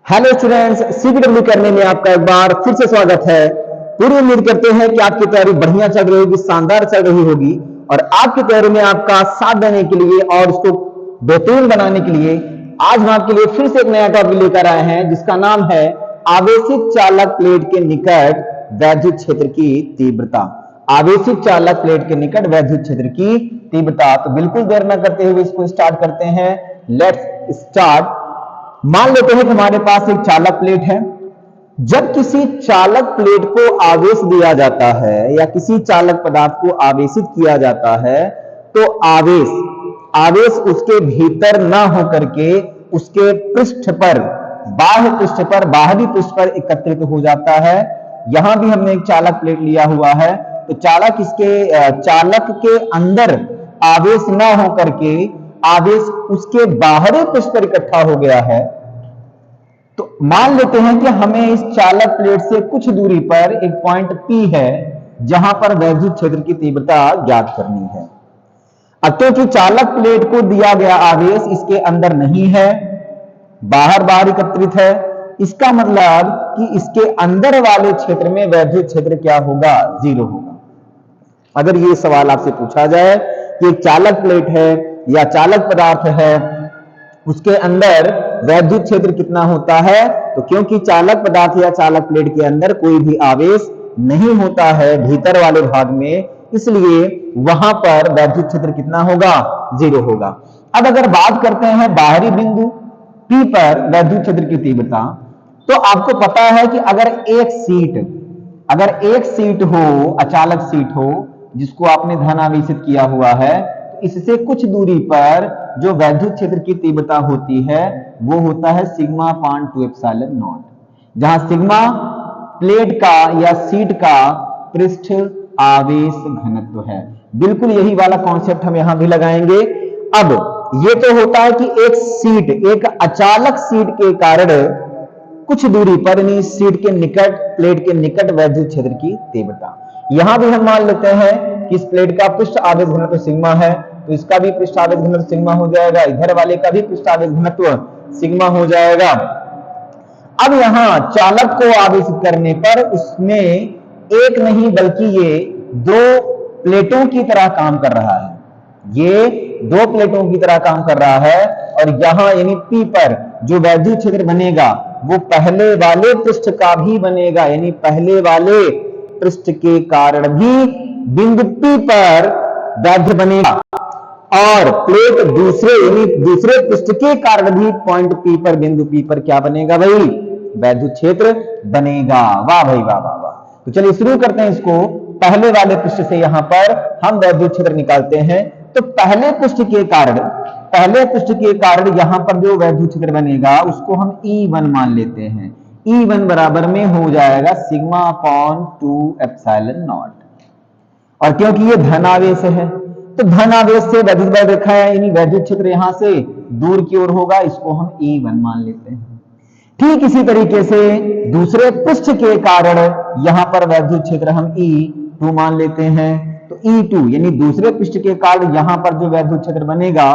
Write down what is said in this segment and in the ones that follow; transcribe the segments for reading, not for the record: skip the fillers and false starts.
Hello students, CPW करने में आपका एक बार फिर से स्वागत है। पूरी उम्मीद करते हैं कि आपकी तैयारी बढ़िया चल रही होगी, शानदार चल रही होगी और आपकी तैयारी में आपका साथ देने के लिए और उसको बेहतरीन बनाने के लिए आज हम आपके लिए फिर से एक नया टॉपिक लेकर आए हैं जिसका नाम है आवेशित चालक प्लेट के निकट वैद्युत क्षेत्र की तीव्रता। आवेशित चालक प्लेट के निकट वैद्युत क्षेत्र की तीव्रता। तो बिल्कुल देर न करते हुए इसको स्टार्ट करते हैं। Let's start. मान लेते हैं कि हमारे पास एक चालक प्लेट है। जब किसी चालक प्लेट को आवेश दिया जाता है या किसी चालक पदार्थ को आवेशित किया जाता है तो आवेश उसके भीतर ना होकर के उसके पृष्ठ पर, बाहरी पृष्ठ पर एकत्रित हो जाता है। यहां भी हमने एक चालक प्लेट लिया हुआ है तो चालक के अंदर आवेश ना होकर के आवेश उसके बाहरी पृष्ठ पर इकट्ठा हो गया है। तो मान लेते हैं कि हमें इस चालक प्लेट से कुछ दूरी पर एक पॉइंट P है जहां पर वैद्युत क्षेत्र की तीव्रता ज्ञात करनी है। अब क्योंकि चालक प्लेट को दिया गया आवेश इसके अंदर नहीं है, बाहर एकत्रित है, इसका मतलब कि इसके अंदर वाले क्षेत्र में वैद्युत क्षेत्र क्या होगा? 0 होगा। अगर ये सवाल आपसे पूछा जाए कि एक चालक प्लेट है या चालक पदार्थ है उसके अंदर वैद्युत क्षेत्र कितना होता है, तो क्योंकि चालक पदार्थ या चालक प्लेट के अंदर कोई भी आवेश नहीं होता है भीतर वाले भाग में, इसलिए वहां पर वैद्युत क्षेत्र कितना होगा? 0 होगा। अब अगर बात करते हैं बाहरी बिंदु P पर वैद्युत क्षेत्र की तीव्रता, तो आपको पता है कि अगर एक सीट हो, अचालक सीट हो जिसको आपने धन आवेशित किया हुआ है, तो इससे कुछ दूरी पर जो वैद्युत क्षेत्र की तीव्रता होती है वो होता है सिग्मा अपान 2 एप्सिलॉन नॉट, जहां सिग्मा प्लेट का या सीट का पृष्ठ आवेश घनत्व है। बिल्कुल यही वाला कॉन्सेप्ट हम यहां भी लगाएंगे। अब ये तो होता है कि एक अचालक सीट के कारण कुछ दूरी पर यानी सीट के निकट, प्लेट के निकट वैद्युत क्षेत्र की तीव्रता। यहां भी हम मान लेते हैं कि इस प्लेट का पृष्ठ आवेश घनत्व सिग्मा है, तो इसका भी पृष्ठ आवेश घनत्व सिग्मा हो जाएगा, इधर वाले का भी पृष्ठ आवेश घनत्व सिग्मा हो जाएगा। अब यहां चालक को आवेशित करने पर उसमें एक नहीं बल्कि ये 2 प्लेटों की तरह काम कर रहा है। ये 2 प्लेटों की तरह काम कर रहा है और यहां यानी P पर जो वैद्युत क्षेत्र बनेगा वो पहले वाले पृष्ठ का भी बनेगा, यानी पहले वाले पृष्ठ के कारण भी बिंदु P पर वैद्य बनेगा और प्लेट दूसरे पृष्ठ के कारण भी पॉइंट P पर, बिंदु P पर क्या बनेगा भाई? वैद्युत क्षेत्र बनेगा। वाह भाई वाह वाह वाह। तो चलिए शुरू करते हैं इसको। पहले वाले पृष्ठ से यहां पर हम वैद्युत क्षेत्र निकालते हैं। तो पहले पृष्ठ के कारण यहां पर जो वैद्युत क्षेत्र बनेगा उसको हम E1 मान लेते हैं। E1 बराबर में हो जाएगा सिग्मा अपॉन 2 एप्सिलॉन नॉट। और क्योंकि ये धन आवेश है तो धन आवेश से वैद्युत बल रेखा है, यानी वैद्युत क्षेत्र यहां से दूर की ओर होगा, इसको हम E1 मान लेते हैं। ठीक इसी तरीके से दूसरे पृष्ठ के कारण यहां पर वैद्युत क्षेत्र हम E2 मान लेते हैं। तो E2 यानी दूसरे पृष्ठ के कारण यहां पर जो वैद्युत क्षेत्र बनेगा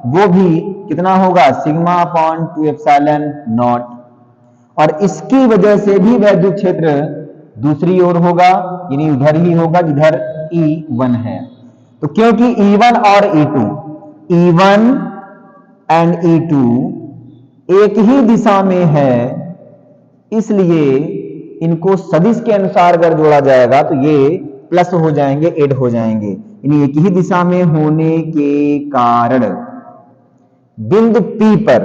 वो भी कितना होगा? Sigma upon 2 epsilon not. और इसकी वजह से भी वैद्युत क्षेत्र दूसरी ओर होगा, यानी उधर ही होगा जिधर E1 है। तो क्योंकि E1 और E1 एंड E2 एक ही दिशा में है, इसलिए इनको सदिश के अनुसार अगर जोड़ा जाएगा तो ये प्लस हो जाएंगे, ऐड हो जाएंगे, यानी एक ही दिशा में होने के कारण बिंदु P पर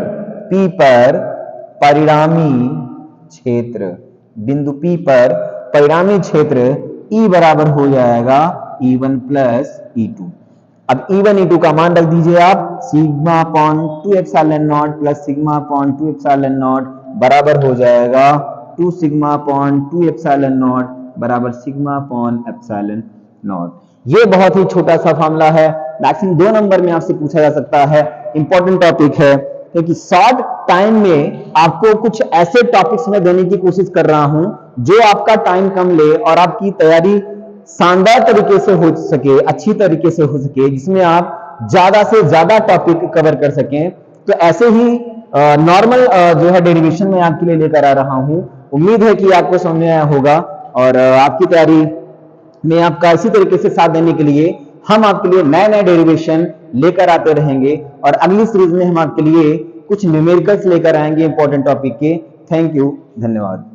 परिणामी क्षेत्र E बराबर हो जाएगा E1 प्लस E2। अब E1 E2 का मान रख दीजिए आप, sigma upon 2 epsilon not plus sigma upon 2 epsilon not बराबर हो जाएगा 2 सिग्मा अपॉन 2 एप्सिलॉन नॉट बराबर सिग्मा अपॉन एप्सिलॉन नॉट। ये बहुत ही छोटा सा फॉर्मूला है, मैक्सिमम 2 नंबर में आपसे पूछा जा सकता है। इंपॉर्टेंट टॉपिक है क्योंकि शॉर्ट टाइम में आपको कुछ ऐसे टॉपिक्स में देने की कोशिश कर रहा हूं जो आपका टाइम कम ले और आपकी तैयारी शानदार तरीके से हो सके, अच्छी तरीके से हो सके, जिसमें आप ज्यादा से ज्यादा टॉपिक कवर कर सकें। तो ऐसे ही नॉर्मल जो है डेरिवेशन में आपके लिए लेकर आ रहा हूं। उम्मीद है कि आपको समझ में आया होगा और आपकी तैयारी में आपका इसी तरीके से साथ देने के लिए हम आपके लिए नए नए डेरिवेशन लेकर आते रहेंगे और अगली सीरीज में हम आपके लिए कुछ न्यूमेरिकल्स लेकर आएंगे इंपॉर्टेंट टॉपिक के। थैंक यू, धन्यवाद।